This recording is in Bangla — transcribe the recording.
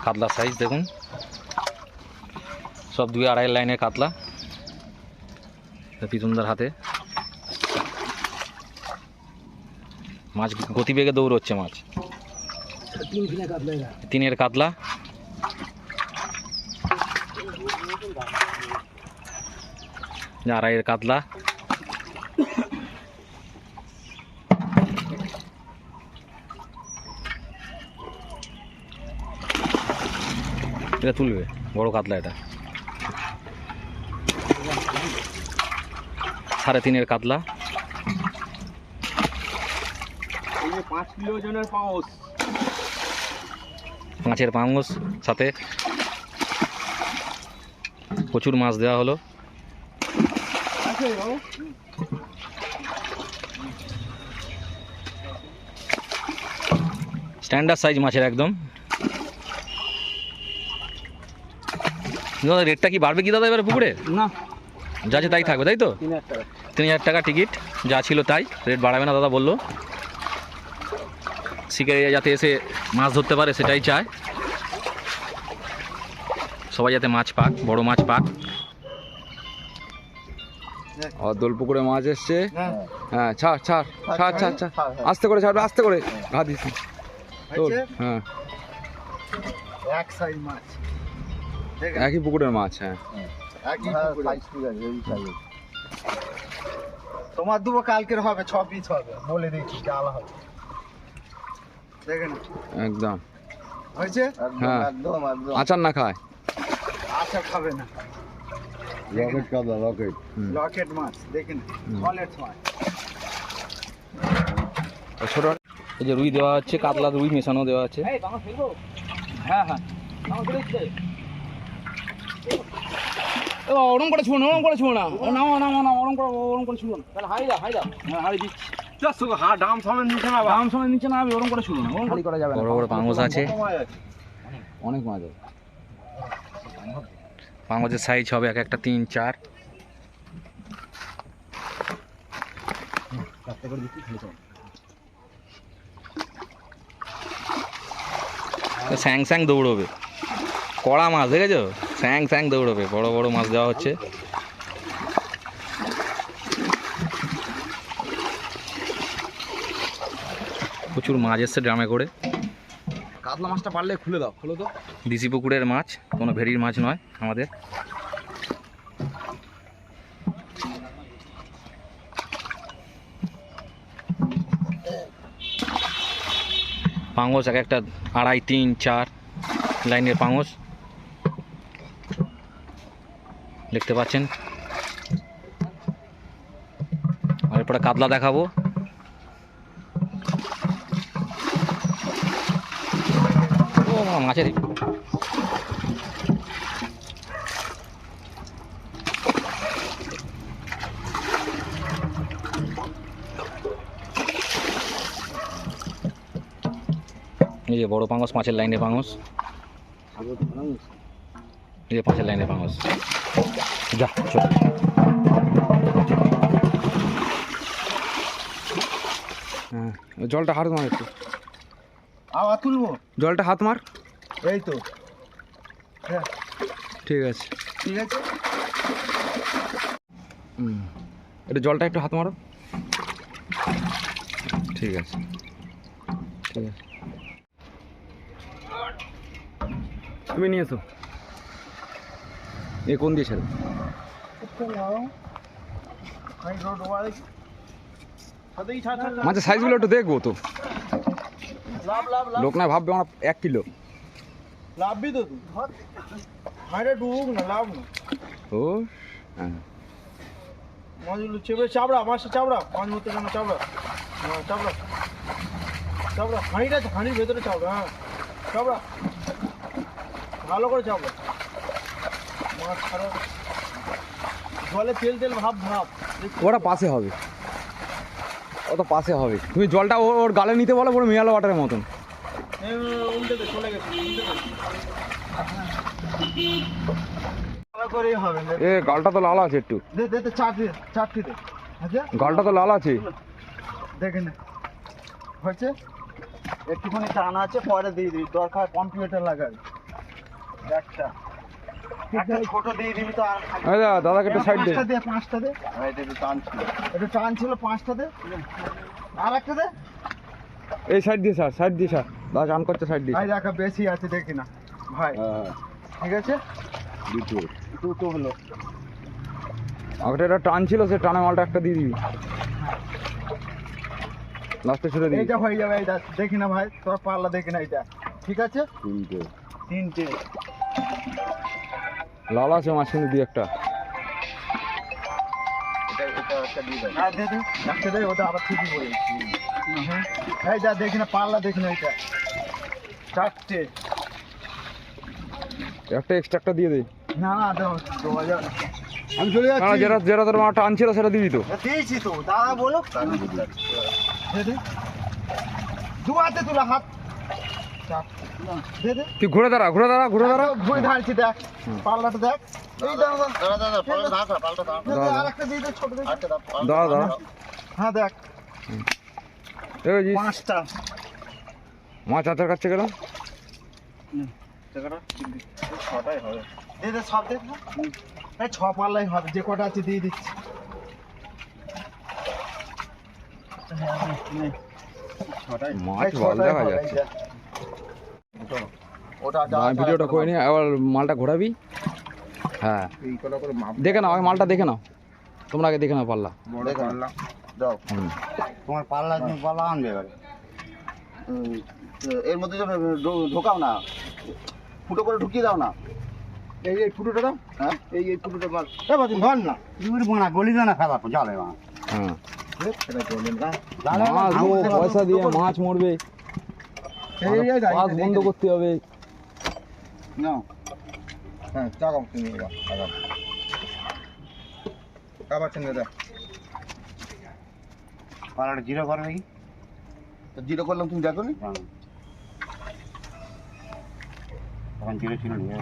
কাতলা সাইজ দেখুন, সব 2-2.5 লাইনের কাতলা পিতুনদার হাতে। মাছ গতিবেগে দৌড়চ্ছে মাছ। 3 কাতলা, আড়াইয়ের কাতলা, এটা তুলবে বড় কাতলা, এটা 3.5 কাতলা, 5 কিলো ওজনের পাউস, 5 পাউস, সাথে প্রচুর মাছ দেওয়া হলো। স্ট্যান্ডার্ড সাইজ মাছের একদম। রেটটা কি বাড়বে কি দাদা এবারে পুকুরে? না, যা আছে তাই থাকবে, তাই তো? 3000 টাকা টিকিট, যা ছিল তাই, রেট বাড়াবে না দাদা বললো। শিকারীরা যাতে এসে মাছ ধরতে পারে সেটাই চায়, সবাই যাতে মাছ পাক, বড় মাছ পাক। দোল পুকুরে মাছ এসছে। হ্যাঁ, ছাড় ছাড় ছাড় ছাড় ছাড়, আস্তে করে ছাড়বে, আস্তে করে ঘা দিস। হ্যাঁ, এক সাইজ মাছ, একই পুকুরের মাছ। হ্যাঁ, তোমার দুটো কালকের হবে, 6 পিস হবে, বলে দিচ্ছি ডালা হবে, দেখেন একদম হয়েছে। হ্যাঁ, একদম একদম আচার না খায়, আচ্ছা খাবে না। রকেট কাতলা, রকেট লকেট মাছ দেখেন, সলিড মাছ। ছোট এই যে রুই দেওয়া হচ্ছে, কাতলা রুই মেশানো দেওয়া আছে। হ্যাঁ হ্যাঁ, ওরম করে ছুঁড়ো, ওরম করে ছুঁড়ো না, নাও নাও নাও, ওরম করে ছুঁড়ো না, তাহলে হাই দাও, হাই দাও। হ্যাঁ, হাই দিচ্ছি। জাস্ট হ্যাঁ, ডাম সামনে নিচে না, ডাম সামনে নিচে না, ওরম করে ছুঁড়ো না, ওরম খালি করা যাবে না। বড় বড় পাঙ্গস আছে, অনেক মাছ আছে। পাঙ্গসের সাইজ হবে এক একটা 3-4। স্যাং স্যাং দৌড়বে, কড়া মাছ দেখেছো, স্যাং স্যাং দৌড়বে, বড় বড় মাছ দেওয়া হচ্ছে। প্রচুর মাছ এসছে ড্রামে করে। কাতলা মাছটা পারলে খুলে দাও, খুলে তো। দিশি পুকুরের মাছ, কোনো ভেরির মাছ নয় আমাদের। পাঙ্গস এক একটা 2.5, 3, 4 লাইনের পাঙ্গস দেখতে পাচ্ছেন। আর এরপরে কাতলা দেখাবো। ও মাছের এই যে বড় পাঙ্গস, 5 লাইনের পাঙ্গস, এই যে 5 লাইনের পাঙ্গস। যা চল, হ্যাঁ, জলটা হাত মার একটু, আবার তুলবো, জলটা হাত মার। এই তো, হ্যাঁ ঠিক আছে, ঠিক আছে। একটু জলটা একটু হাত মারো। ঠিক আছে, ঠিক আছে, তুমি নিয়ে এসো। এ কোন দিয়ে ছেড়ে? মাছের সাইজগুলো একটু দেখবো তো, লোক না ভাববে আমার 1 কিলো। লাভবি তো তুই, হাইরে ডুবুক না, লাভ না। ও হ্যাঁ, মাছগুলো চেপে চাবড়া, মাছটা চাবড়া, মাছ মধ্যে কেন চাবড়া, হ্যাঁ চাবড়া চাবড়া, হাঁড়িটা হাঁড়ির ভেতরে চাবড়া, হ্যাঁ চাবড়া, ভালো করে চাবড়া। মাছ ছাড়া জলে তেল তেল ভাব ভাব, ওটা পাশে হবে, ওটা পাশে হবে। তুমি জলটা ওর গালে নিতে বলো, পুরো মিনারেল ওয়াটারের মতন। উল্টে দে, চলে গেছে, ভালো করেই হবে। এ গালটা তো লাল আছে একটু, দে দে দে, চারটি দে। আচ্ছা, গালটা তো লাল আছে। দেখে নে, হয়েছে। একটুখানি টান আছে, পরে দিয়ে দিবি, দরকার কম্পিউটার লাগাবি একটা ছোট দিয়ে দিবি তো। আর দাদাকে একটু সাইড দে। পাঁচটা দে, একটু টান ছিল, পাঁচটা দে, আর একটা দে। এই সাইড দিয়ে স্যার, সাইড দিয়ে স্যার, দাদা চান করছে সাইড দিয়ে। ভাই দেখা বেশি আছে দেখি না ভাই, ঠিক আছে দুটো হলো। আগটা একটা টান ছিল, সে টানা মালটা একটা দিয়ে দিবি, লাস্টে ছুড়ে দিবি। এইটা হয়ে যাবে, এইটা দেখি না ভাই, তোর পাল্লা দেখি না, এইটা ঠিক আছে। তিনটে লাল আছে মাছ কিন্তু দিয়ে একটা। হ্যাঁ দে দে, একটা দে, ওটা আবার ঠিকই বলে। এই যা দেখি না, পাল্লা দেখি না, এইটা চারটে। একটা এক্সট্রা একটা দিয়ে দে। না না দাও, 2000 আমি চলে না যাচ্ছি। যেটা যেটা তোর মা টান ছিল সেটা দিবি তো। দিয়েছি তো, দাদা বলো। দে দে, দু হাতে তুলে হাত দে দে। তুই ঘুরে দাঁড়া, ঘুরে দাঁড়া, ঘুরে দাঁড়া। ঘুরে দাঁড়াচ্ছি, দেখ পাল্লাটা দেখ। এই দাঁড়া আর একটা দিয়ে দে, ছোট দে। দাঁড়া দাঁড়া। হ্যাঁ দেখ, এই যে পাঁচটা মাছ আচার কাছে গেলাম। ছটাই হবে, দে দে সব দেখ। এই ছ পাল্লাই হবে, যে কটা আছে দিয়ে দিচ্ছি। মাছ ভালো দেখা যাচ্ছে। ওটা ভিডিওটা করে নিয়ে আবার মালটা ঘোরাবি। হ্যাঁ দেখে নাও, ওই মালটা দেখে নাও, তোমরা আগে দেখে নাও পাল্লা। দাও, হুম। তোমার পাল্লা, তুমি পাল্লা আনবে এবারে। এর মধ্যে ঢোকাও না, ফুটো করে ঢুকিয়ে দাও না। এই ফুটোটা দাও। হ্যাঁ এই ফুটোটা মার, ধর না, বানা গলি না ফেলা জালে মা। হ্যাঁ জালে মাছ দেবো, পয়সা দিয়ে মাছ মরবে, পাস বন্ধ করতে হবে। নাও, হ্যাঁ চাগাও তুমি, চাগাও আবার সঙ্গে দাও। পালাটা জিরো করে নাকি? তো জিরো করলাম, তুমি দেখো নি? তখন জিরো ছিল না।